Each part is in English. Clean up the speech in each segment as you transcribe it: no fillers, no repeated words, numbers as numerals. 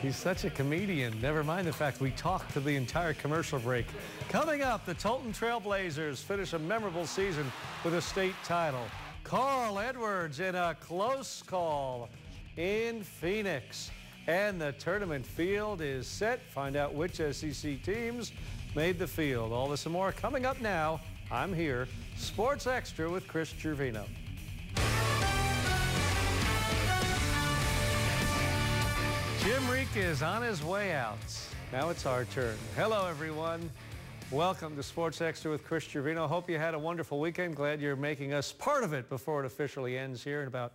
He's such a comedian. Never mind the fact we talked to the entire commercial break. Coming up, the Tolton Trailblazers finish a memorable season with a state title. Carl Edwards in a close call in Phoenix. And the tournament field is set. Find out which SEC teams made the field. All this and more coming up now. I'm here. Sports Extra with Chris Gervino. Jim Reek is on his way out. Now it's our turn. Hello, everyone. Welcome to Sports Extra with Chris Gervino. Hope you had a wonderful weekend. Glad you're making us part of it before it officially ends here in about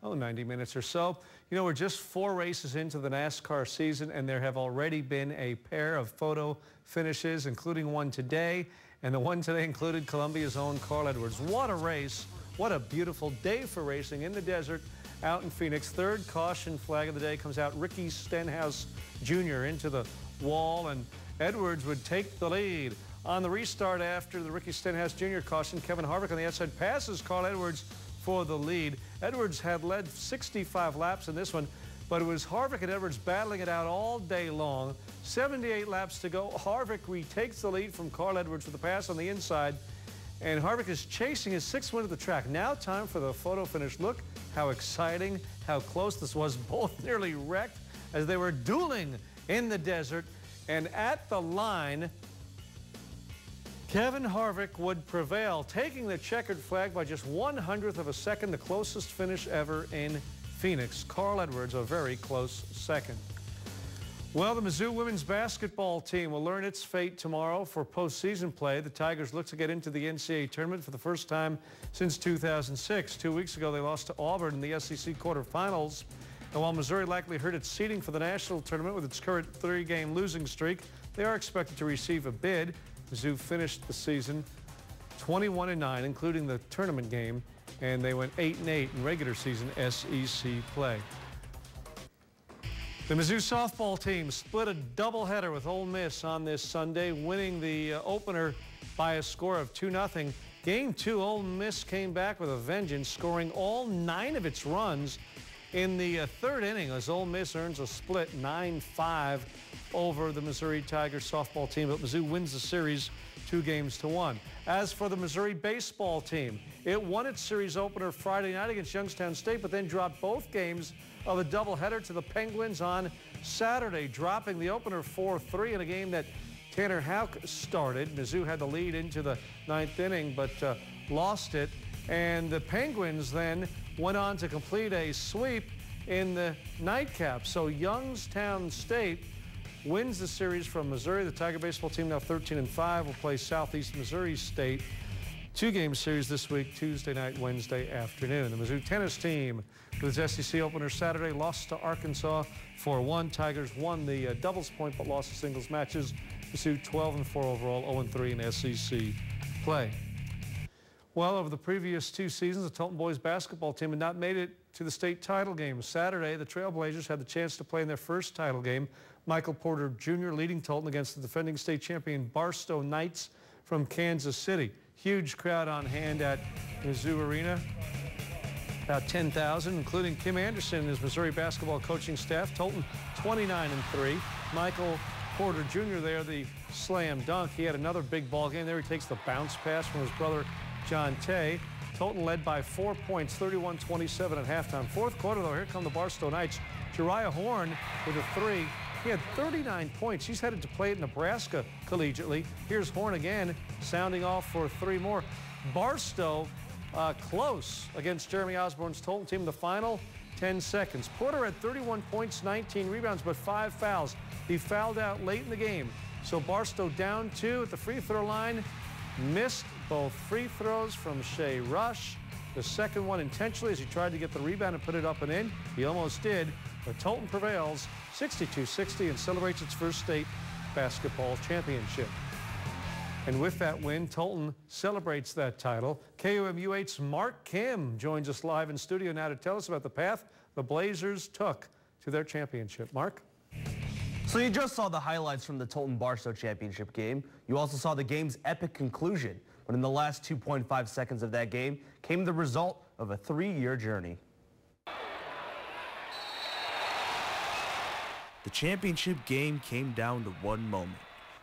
90 minutes or so. You know, we're just 4 races into the NASCAR season, and there have already been a pair of photo finishes, including one today. And the one today included Columbia's own Carl Edwards. What a race. What a beautiful day for racing in the desert out in Phoenix. Third caution flag of the day comes out. Ricky Stenhouse Jr. into the wall, and Edwards would take the lead. On the restart after the Ricky Stenhouse Jr. caution, Kevin Harvick on the outside passes Carl Edwards for the lead. Edwards had led 65 laps in this one, but it was Harvick and Edwards battling it out all day long. 78 laps to go. Harvick retakes the lead from Carl Edwards with a pass on the inside, and Harvick is chasing his 6th win of the track. Now time for the photo finish. Look how exciting, how close this was. Both nearly wrecked as they were dueling in the desert. And at the line, Kevin Harvick would prevail, taking the checkered flag by just 1/100th of a second, the closest finish ever in Phoenix. Carl Edwards, a very close second. Well, the Mizzou women's basketball team will learn its fate tomorrow for postseason play. The Tigers look to get into the NCAA tournament for the first time since 2006. 2 weeks ago, they lost to Auburn in the SEC quarterfinals. And while Missouri likely hurt its seeding for the national tournament with its current 3-game losing streak, they are expected to receive a bid. Mizzou finished the season 21-9, including the tournament game, and they went 8-8 in regular season SEC play. The Mizzou softball team split a doubleheader with Ole Miss on this Sunday, winning the opener by a score of 2-0. Game 2, Ole Miss came back with a vengeance, scoring all 9 of its runs in the 3rd inning as Ole Miss earns a split 9-5 over the Missouri Tigers softball team, but Mizzou wins the series 2-1. As for the Missouri baseball team, it won its series opener Friday night against Youngstown State, but then dropped both games of a doubleheader to the Penguins on Saturday, dropping the opener 4-3 in a game that Tanner Houck started. Mizzou had the lead into the 9th inning, but lost it. And the Penguins then went on to complete a sweep in the nightcap. So Youngstown State wins the series from Missouri. The Tiger baseball team, now 13-5, will play Southeast Missouri State. 2-game series this week, Tuesday night, Wednesday afternoon. The Mizzou tennis team, with its SEC opener Saturday, lost to Arkansas 4-1. Tigers won the doubles point, but lost the singles matches. Mizzou 12-4 overall, 0-3 in SEC play. Well, over the previous 2 seasons, the Tolton boys basketball team had not made it to the state title game. Saturday, the Trailblazers had the chance to play in their first title game. Michael Porter Jr. leading Tolton against the defending state champion Barstow Knights from Kansas City. Huge crowd on hand at Mizzou Arena, about 10,000, including Kim Anderson and his Missouri basketball coaching staff. Tolton 29-3. Michael Porter Jr. there, the slam dunk. He had another big ball game there. He takes the bounce pass from his brother John Tay. Tolton led by 4 points, 31-27 at halftime. Fourth quarter, though, here come the Barstow Knights. Jariah Horn with a 3. He had 39 points. He's headed to play at Nebraska collegiately. Here's Horn again, sounding off for 3 more. Barstow close against Jeremy Osborne's Tolton team in the final 10 seconds. Porter had 31 points, 19 rebounds, but 5 fouls. He fouled out late in the game. So Barstow down 2 at the free throw line. Missed both free throws from Shea Rush. The second one intentionally as he tried to get the rebound and put it up and in. He almost did, but Tolton prevails 62-60 and celebrates its first state basketball championship. And with that win, Tolton celebrates that title. KUMU8's Mark Kim joins us live in studio now to tell us about the path the Blazers took to their championship. Mark? So you just saw the highlights from the Tolton Barstow championship game. You also saw the game's epic conclusion, but in the last 2.5 seconds of that game came the result of a 3-year journey. the championship game came down to one moment.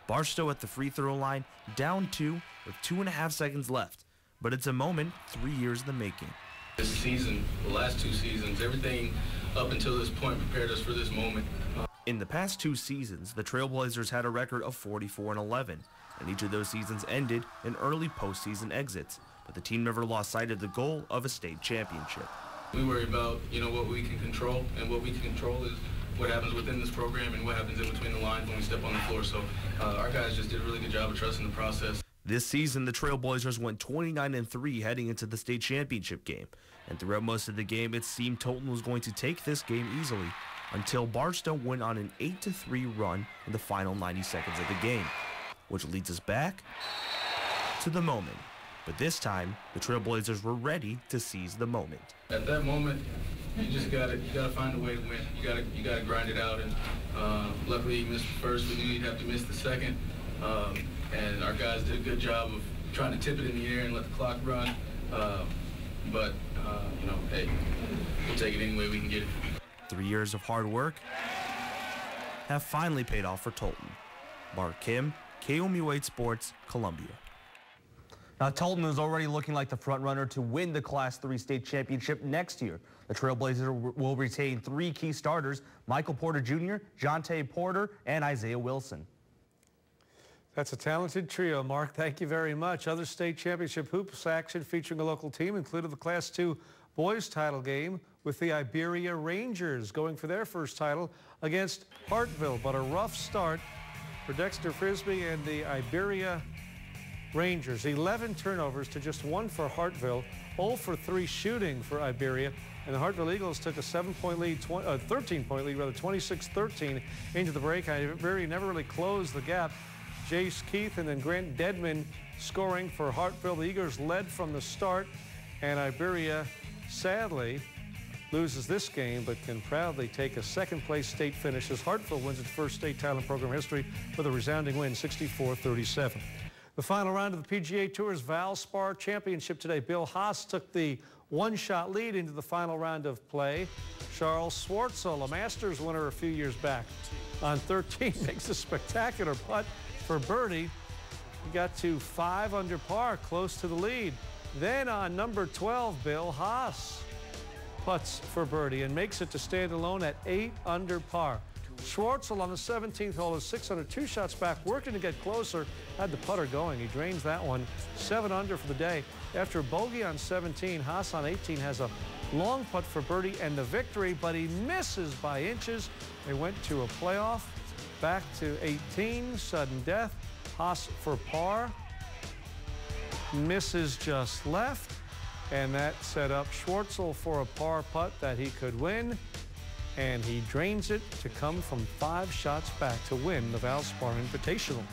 Barstow at the free throw line, down 2 with 2.5 seconds left. But it's a moment 3 years in the making. This season, the last 2 seasons, everything up until this point prepared us for this moment. In the past 2 seasons, the Trailblazers had a record of 44-11, and each of those seasons ended in early postseason exits. But the team never lost sight of the goal of a state championship. We worry about, what we can control, and what we can control is what happens within this program and what happens in between the lines when we step on the floor. So our guys just did a really good job of trusting the process. This season, the Trailblazers went 29-3 heading into the state championship game. And throughout most of the game, it seemed Tolton was going to take this game easily, until Barstow went on an 8-3 run in the final 90 seconds of the game, which leads us back to the moment. But this time, the Trailblazers were ready to seize the moment. At that moment, you just gotta find a way to win. You gotta grind it out. And luckily, he missed the first. We knew he'd have to miss the second. And our guys did a good job of trying to tip it in the air and let the clock run. Hey, we'll take it any way we can get it. 3 years of hard work have finally paid off for Tolton. Mark Kim, KOMU 8 Sports, Columbia. Now, Tolton is already looking like the front-runner to win the Class 3 state championship next year. The Trailblazers will retain 3 key starters: Michael Porter Jr., Jonte Porter, and Isaiah Wilson. That's a talented trio, Mark. Thank you very much. Other state championship hoops action featuring a local team included the Class 2 boys title game with the Iberia Rangers going for their first title against Hartville. But a rough start for Dexter Frisbee and the Iberia Rangers. 11 turnovers to just 1 for Hartville, 0 for 3 shooting for Iberia. And the Hartville Eagles took a 13-point lead, 26-13 into the break. Iberia never really closed the gap. Jace Keith and then Grant Dedman scoring for Hartville. The Eagles led from the start, and Iberia sadly loses this game, but can proudly take a second-place state finish as Hartville wins its first state title in program history with a resounding win, 64-37. The final round of the PGA Tour's Valspar Championship today. Bill Haas took the one-shot lead into the final round of play. Charles Schwartzel, a Masters winner a few years back, on 13 makes a spectacular putt for birdie. He got to 5 under par, close to the lead. Then on number 12, Bill Haas putts for birdie and makes it to stand alone at 8 under par. Schwartzel on the 17th hole is 6 under, 2 shots back, working to get closer, had the putter going. He drains that one, 7 under for the day. After a bogey on 17, Haas on 18 has a long putt for birdie and the victory, but he misses by inches. They went to a playoff. Back to 18, sudden death. Haas for par, misses just left, and that set up Schwartzel for a par putt that he could win, and he drains it to come from 5 shots back to win the Valspar Invitational.